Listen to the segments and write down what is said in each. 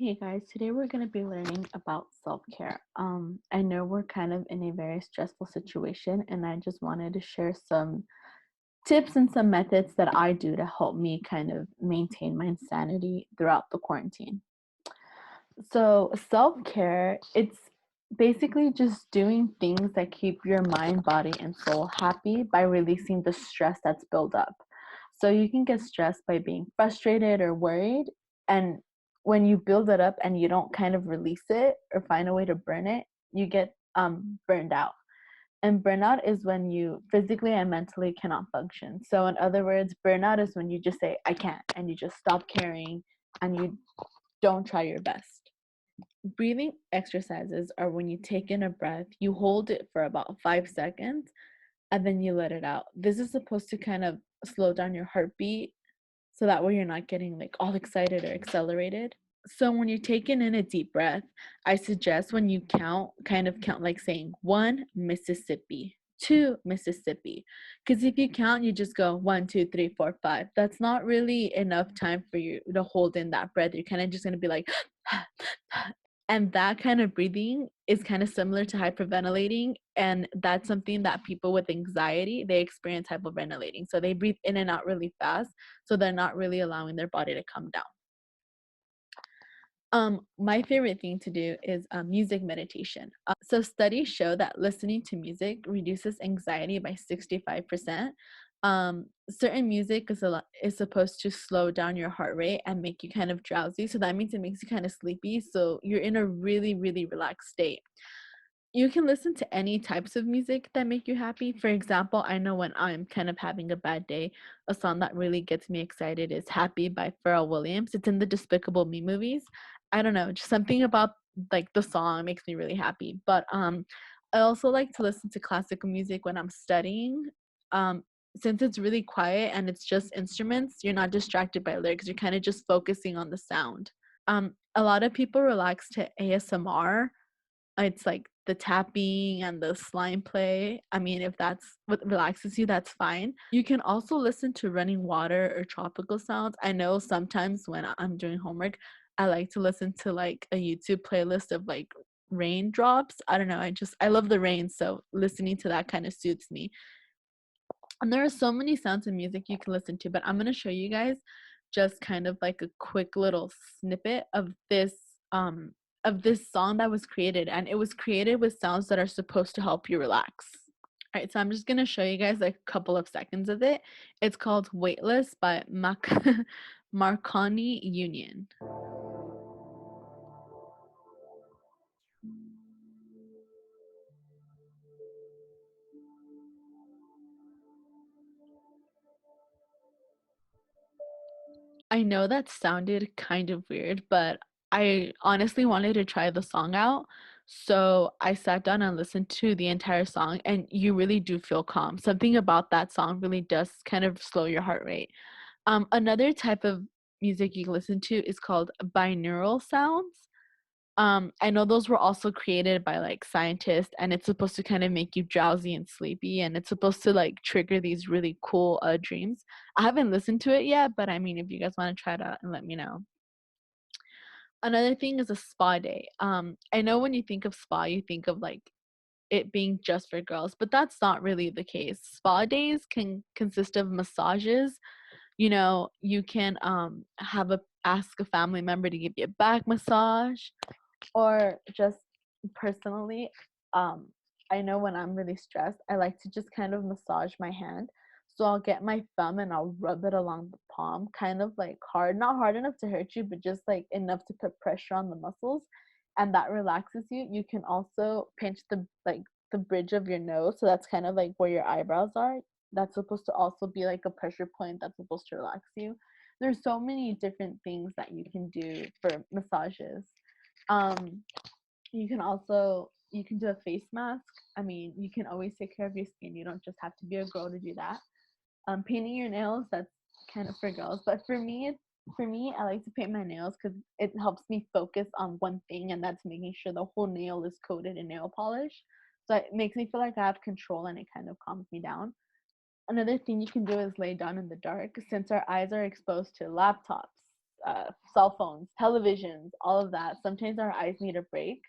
Hey guys, today we're going to be learning about self-care. I know we're kind of in a very stressful situation, and I just wanted to share some tips and some methods that I do to help me kind of maintain my sanity throughout the quarantine. So, self-care, it's basically just doing things that keep your mind, body, and soul happy by releasing the stress that's built up. So, you can get stressed by being frustrated or worried, and when you build it up and you don't kind of release it or find a way to burn it, you get burned out. And burnout is when you physically and mentally cannot function. So, in other words, burnout is when you just say, I can't, and you just stop caring and you don't try your best. Breathing exercises are when you take in a breath, you hold it for about 5 seconds, and then you let it out. This is supposed to kind of slow down your heartbeat so that way you're not getting like all excited or accelerated. So when you're taking in a deep breath, I suggest when you count, kind of count like saying one Mississippi, two Mississippi. Because if you count, you just go one, two, three, four, five. That's not really enough time for you to hold in that breath. You're kind of just going to be like, and that kind of breathing is kind of similar to hyperventilating. And that's something that people with anxiety, they experience hyperventilating. So they breathe in and out really fast. So they're not really allowing their body to come down. My favorite thing to do is music meditation. So studies show that listening to music reduces anxiety by 65%. Certain music is supposed to slow down your heart rate and make you kind of drowsy. So that means it makes you kind of sleepy. So you're in a really, really relaxed state. You can listen to any types of music that make you happy. For example, I know when I'm kind of having a bad day, a song that really gets me excited is Happy by Pharrell Williams. It's in the Despicable Me movies. I don't know, just something about like the song makes me really happy. But I also like to listen to classical music when I'm studying. Um since it's really quiet and it's just instruments, you're not distracted by lyrics. You're kind of just focusing on the sound. A lot of people relax to ASMR. It's like the tapping and the slime play. I mean, if that's what relaxes you, that's fine. You can also listen to running water or tropical sounds. I know sometimes when I'm doing homework, I like to listen to like a YouTube playlist of like raindrops. I don't know. I love the rain, so listening to that kind of suits me. And there are so many sounds and music you can listen to, but I'm going to show you guys just kind of like a quick little snippet um of this song that was created, and it was created with sounds that are supposed to help you relax. All right, so I'm just going to show you guys like a couple of seconds of it. It's called Weightless by Marconi Union. I know that sounded kind of weird, but I honestly wanted to try the song out. So I sat down and listened to the entire song, and you really do feel calm. Something about that song really does kind of slow your heart rate. Another type of music you can listen to is called binaural sounds. I know those were also created by like scientists, and it's supposed to kind of make you drowsy and sleepy, and it's supposed to like trigger these really cool dreams. I haven't listened to it yet, but I mean, if you guys want to try it out and let me know. Another thing is a spa day. I know when you think of spa, you think of like it being just for girls, but that's not really the case. Spa days can consist of massages. You know, you can have a ask a family member to give you a back massage, or just personally, um, I know when I'm really stressed, I like to just kind of massage my hand. So I'll get my thumb and I'll rub it along the palm, kind of like hard, not hard enough to hurt you, but just like enough to put pressure on the muscles, and that relaxes you. You can also pinch the bridge of your nose, so that's kind of like where your eyebrows are. That's supposed to also be like a pressure point that's supposed to relax you. There's so many different things that you can do for massages. um you can do a face mask. I mean, you can always take care of your skin. You don't just have to be a girl to do that. Painting your nails, that's kind of for girls, but for me, I like to paint my nails because it helps me focus on one thing, and that's making sure the whole nail is coated in nail polish. So it makes me feel like I have control, and it kind of calms me down. Another thing you can do is lay down in the dark. Since our eyes are exposed to laptops, cell phones, televisions, all of that. Sometimes our eyes need a break.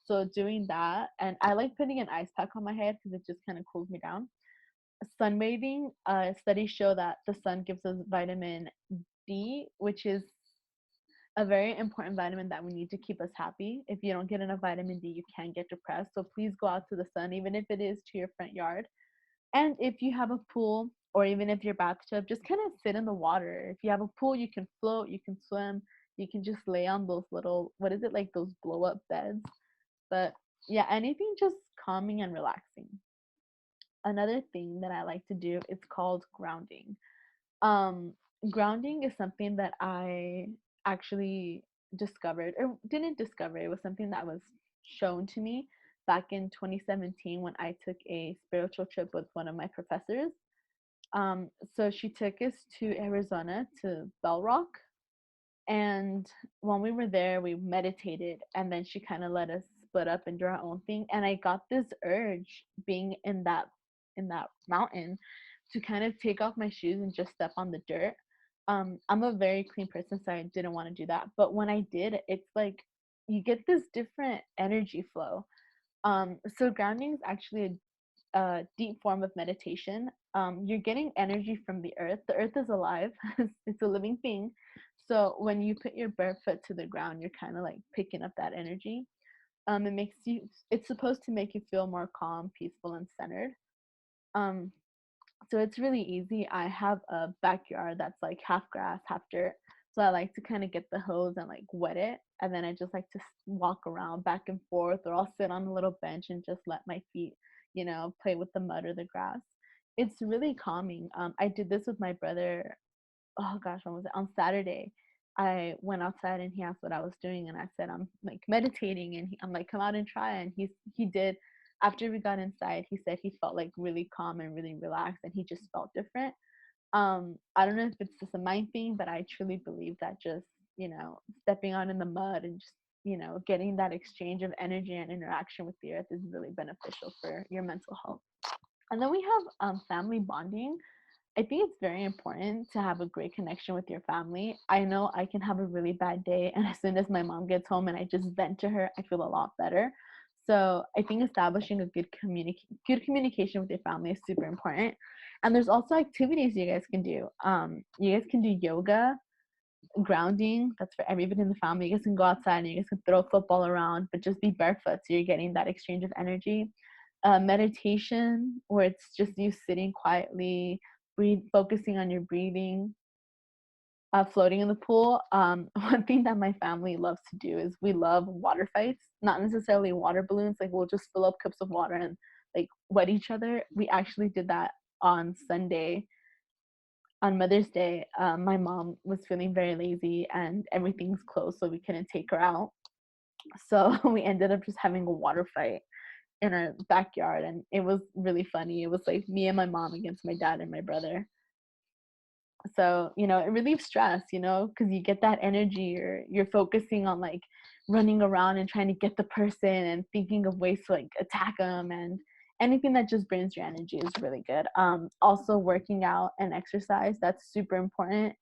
So doing that, and I like putting an ice pack on my head because it just kind of cools me down. Sunbathing, studies show that the sun gives us vitamin D, which is a very important vitamin that we need to keep us happy. If you don't get enough vitamin D, you can get depressed. So please go out to the sun, even if it is to your front yard. And if you have a pool or even if your bathtub, just kind of sit in the water. If you have a pool, you can float, you can swim, you can just lay on those little, what is it, like those blow up beds. But yeah, anything just calming and relaxing. Another thing that I like to do is called grounding. Um, Grounding is something that I actually discovered, or didn't discover, it was something that was shown to me back in 2017 when I took a spiritual trip with one of my professors. So she took us to Arizona to Bell Rock, and when we were there, we meditated, and then she kind of let us split up and do our own thing. And I got this urge being in that mountain to kind of take off my shoes and just step on the dirt. I'm a very clean person, so I didn't want to do that. But when I did, it's like you get this different energy flow. So grounding is actually a deep form of meditation. You're getting energy from the earth. The earth is alive, it's a living thing. So when you put your bare foot to the ground, you're kind of like picking up that energy. It makes you, it's supposed to make you feel more calm, peaceful, and centered. Um, so it's really easy. I have a backyard that's like half grass, half dirt. So I like to kind of get the hose and like wet it. And then I just like to walk around back and forth, or I'll sit on a little bench and just let my feet, play with the mud or the grass. It's really calming. I did this with my brother. Oh gosh, when was it? On Saturday. I went outside and he asked what I was doing, and I said I'm like meditating, and I'm like, come out and try. And he did. After we got inside, he said he felt like really calm and really relaxed, and he just felt different. I don't know if it's just a mind thing, but I truly believe that just stepping out in the mud and just getting that exchange of energy and interaction with the earth is really beneficial for your mental health. And then we have family bonding. I think it's very important to have a great connection with your family. I know I can have a really bad day, and as soon as my mom gets home and I just vent to her, I feel a lot better. So I think establishing a good communication with your family is super important. And there's also activities you guys can do. You guys can do yoga, grounding. That's for everybody in the family. You guys can go outside and you guys can throw a football around, but just be barefoot so you're getting that exchange of energy. Meditation, where it's just you sitting quietly, focusing on your breathing, floating in the pool. One thing that my family loves to do is we love water fights, not necessarily water balloons. Like we'll just fill up cups of water and like wet each other. We actually did that on Sunday. On Mother's Day, my mom was feeling very lazy and everything's closed, so we couldn't take her out. So we ended up just having a water fight in our backyard, and it was really funny. It was like me and my mom against my dad and my brother. So it relieves stress, because you get that energy. You're focusing on like running around and trying to get the person and thinking of ways to like attack them, and anything that just burns your energy is really good. Also working out and exercise, that's super important.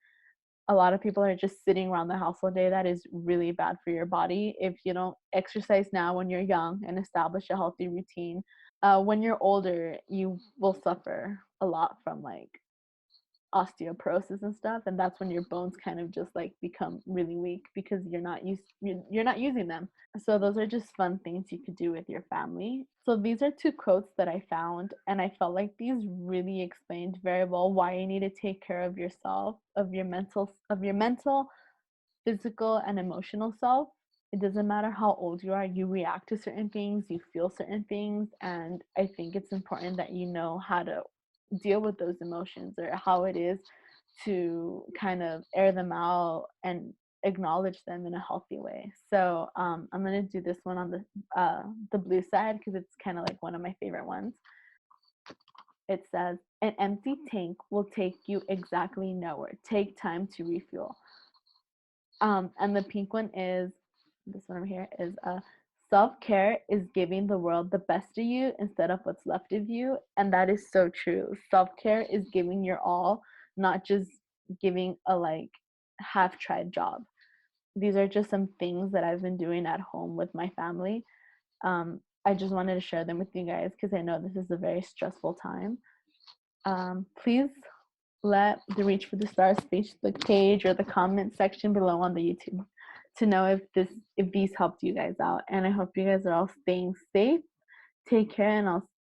A lot of people are just sitting around the house all day. That is really bad for your body. If you don't exercise now when you're young and establish a healthy routine, when you're older, you will suffer a lot from like osteoporosis and stuff, and that's when your bones kind of just like become really weak because you're not using them. So those are just fun things you could do with your family. So these are two quotes that I found, and I felt like these really explained very well why you need to take care of yourself, of your mental, physical, and emotional self. It doesn't matter how old you are, you react to certain things, you feel certain things, and I think it's important that you know how to deal with those emotions, or how it is to kind of air them out and acknowledge them in a healthy way. So I'm gonna do this one on the blue side because it's kind of like one of my favorite ones. It says, "An empty tank will take you exactly nowhere. Take time to refuel." And the pink one is, this one over here is self-care is giving the world the best of you instead of what's left of you. And that is so true. Self-care is giving your all, not just giving a like half-tried job. These are just some things that I've been doing at home with my family. I just wanted to share them with you guys because I know this is a very stressful time. Please let the Reach for the Stars Facebook page or the comment section below on the YouTube to know if these helped you guys out. And I hope you guys are all staying safe. Take care, and I'll